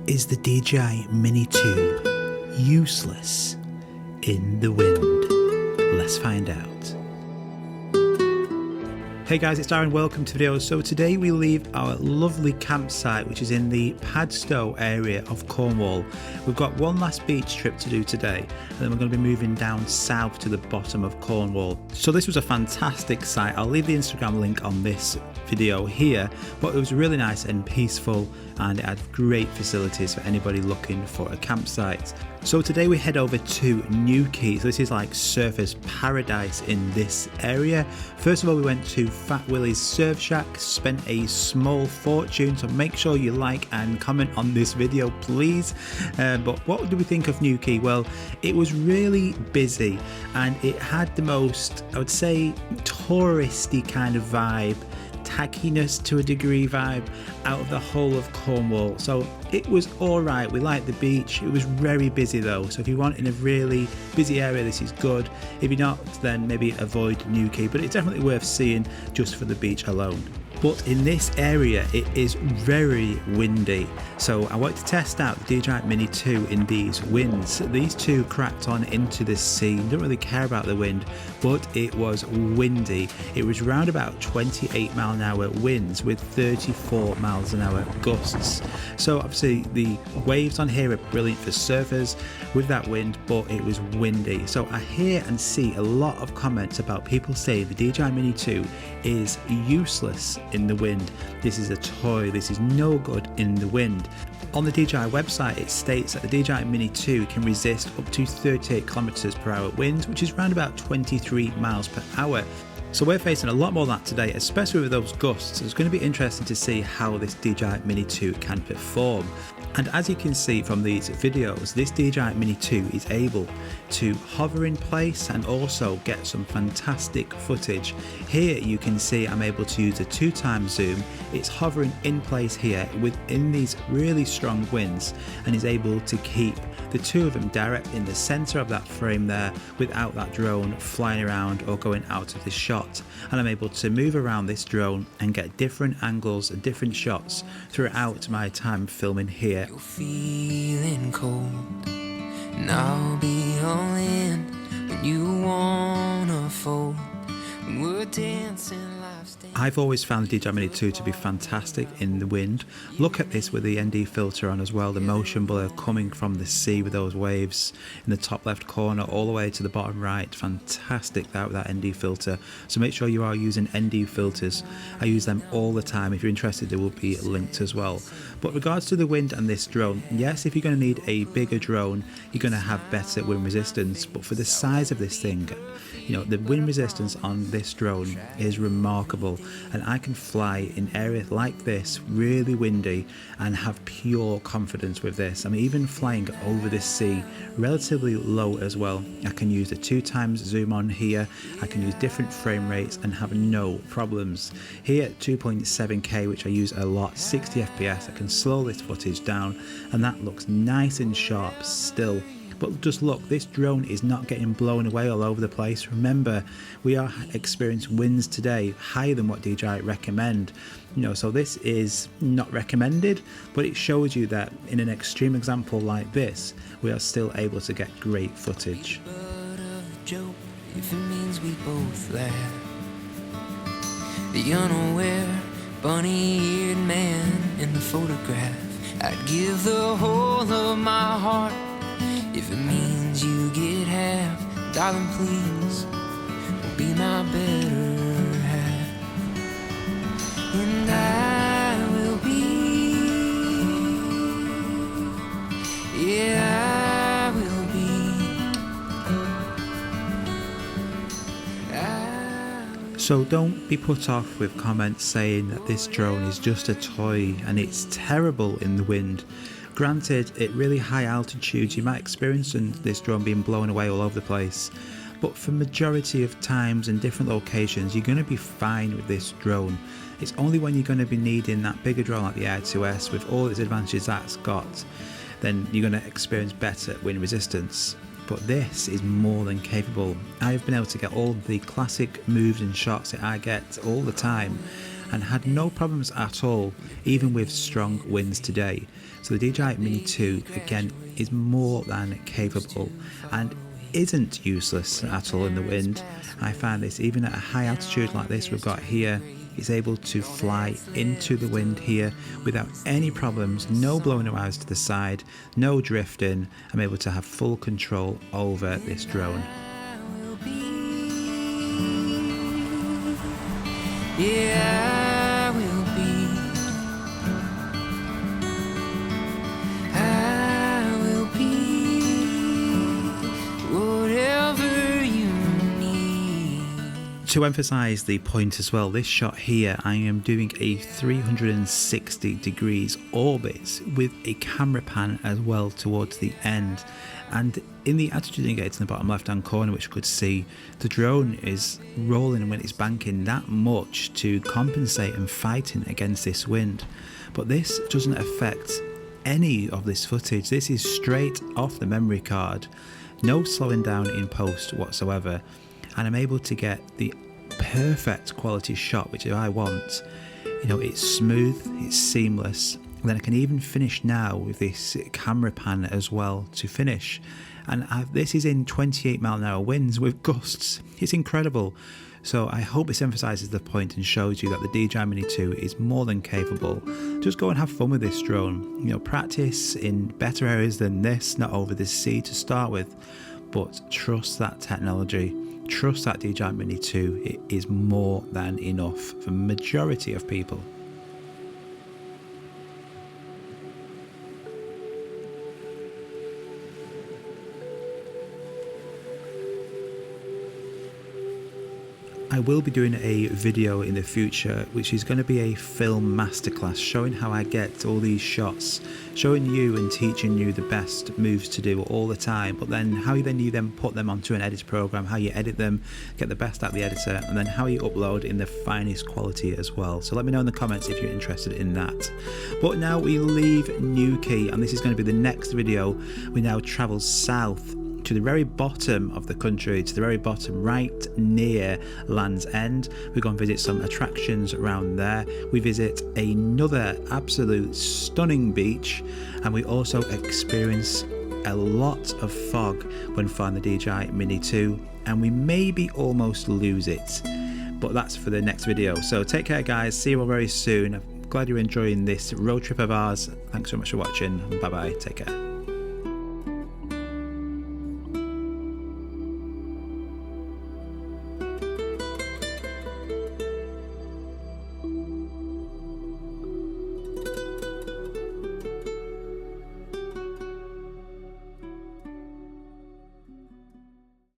Is the DJI MINI 2 useless in the wind? Let's find out. Hey guys, it's Darren, welcome to the video. So today we leave our lovely campsite which is in the Padstow area of Cornwall. We've got one last beach trip to do today and then we're going to be moving down south to the bottom of Cornwall. So this was a fantastic site. I'll leave the Instagram link on this video here, but it was really nice and peaceful and it had great facilities for anybody looking for a campsite. So today we head over to Newquay. So this is like surfers paradise in this area. First of all, we went to Fat Willie's Surf Shack, spent a small fortune, so make sure you like and comment on this video please. But what do we think of Newquay? Well, it was really busy and it had the most, I would say, touristy kind of vibe, tackiness to a degree vibe out of the whole of Cornwall. So it was alright, we liked the beach. It was very busy though, so if you want in a really busy area this is good. If you're not, then maybe avoid Newquay, but it's definitely worth seeing just for the beach alone. But in this area it is very windy, so I wanted to test out the DJI MINI 2 in these winds. These two cracked on into the sea, don't really care about the wind, but it was windy. It was around about 28 mile an hour winds with 34 miles an hour gusts. So obviously the waves on here are brilliant for surfers with that wind, but it was windy. So I hear and see a lot of comments about people saying the DJI MINI 2 is useless in the wind. This is a toy, this is no good in the wind. On the DJI website it states that the DJI MINI 2 can resist up to 38 km/h winds, which is around about 23 miles per hour. So we're facing a lot more of that today, especially with those gusts. It's going to be interesting to see how this DJI MINI 2 can perform. And as you can see from these videos, this DJI MINI 2 is able to hover in place and also get some fantastic footage. Here you can see I'm able to use a 2x zoom. It's hovering in place here within these really strong winds and is able to keep the two of them direct in the center of that frame there without that drone flying around or going out of the shot. And I'm able to move around this drone and get different angles and different shots throughout my time filming here. You're feeling cold, and I'll be all in when you wanna fold. When we're dancing. I've always found the DJI MINI 2 to be fantastic in the wind. Look at this with the ND filter on as well, the motion blur coming from the sea with those waves in the top left corner all the way to the bottom right. Fantastic that with that ND filter. So make sure you are using ND filters. I use them all the time. If you're interested, they will be linked as well. But regards to the wind and this drone, yes, if you're going to need a bigger drone, you're going to have better wind resistance. But for the size of this thing, you know, the wind resistance on this drone is remarkable, and I can fly in areas like this, really windy, and have pure confidence with this. I mean, even flying over the sea, relatively low as well, I can use the 2x zoom on here, I can use different frame rates and have no problems. Here at 2.7K, which I use a lot, 60 FPS, I can slow this footage down and that looks nice and sharp still. But just look, this drone is not getting blown away all over the place. Remember, we are experiencing winds today higher than what DJI recommend. You know, so this is not recommended, but it shows you that in an extreme example like this, we are still able to get great footage. If it means we both laugh, the unaware bunny-eared man in the photograph, I'd give the whole of my heart. If it means you get half, darling, please, be my better half. And I will be, yeah, I will be. So don't be put off with comments saying that this drone is just a toy and it's terrible in the wind. Granted, at really high altitudes you might experience this drone being blown away all over the place, but for majority of times in different locations you're going to be fine with this drone. It's only when you're going to be needing that bigger drone like the Air 2S with all its advantages that's got, then you're going to experience better wind resistance. But this is more than capable. I've been able to get all the classic moves and shots that I get all the time and had no problems at all, even with strong winds today. So the DJI Mini 2 again is more than capable and isn't useless at all in the wind. I find this even at a high altitude like this we've got here, it's able to fly into the wind here without any problems, no blowing around to the side, no drifting. I'm able to have full control over this drone. Yeah, I will be. I will be whatever you need. To emphasize the point as well, this shot here, I am doing a 360 degrees orbit with a camera pan as well towards the end. And in the attitude indicator in the bottom left hand corner, which you could see, the drone is rolling when it's banking that much to compensate and fighting against this wind. But this doesn't affect any of this footage. This is straight off the memory card, no slowing down in post whatsoever, and I'm able to get the perfect quality shot, which I want. You know, it's smooth, it's seamless. And then I can even finish now with this camera pan as well to finish. And this is in 28-mile-an-hour winds with gusts. It's incredible. So I hope this emphasizes the point and shows you that the DJI Mini 2 is more than capable. Just go and have fun with this drone. You know, practice in better areas than this, not over the sea to start with. But trust that technology. Trust that DJI Mini 2. It is more than enough for the majority of people. I will be doing a video in the future which is going to be a film masterclass showing how I get all these shots, showing you and teaching you the best moves to do all the time, but then how you then put them onto an edit program, how you edit them, get the best out of the editor, and then how you upload in the finest quality as well. So let me know in the comments if you're interested in that. But now we leave Newquay, and this is going to be the next video. We now travel south to the very bottom of the country, to the very bottom, right near Land's End. We go and visit some attractions around there. We visit another absolute stunning beach, and we also experience a lot of fog when flying the DJI Mini 2, and we maybe almost lose it, but that's for the next video. So take care guys, see you all very soon. I'm glad you're enjoying this road trip of ours. Thanks so much for watching, bye bye, take care.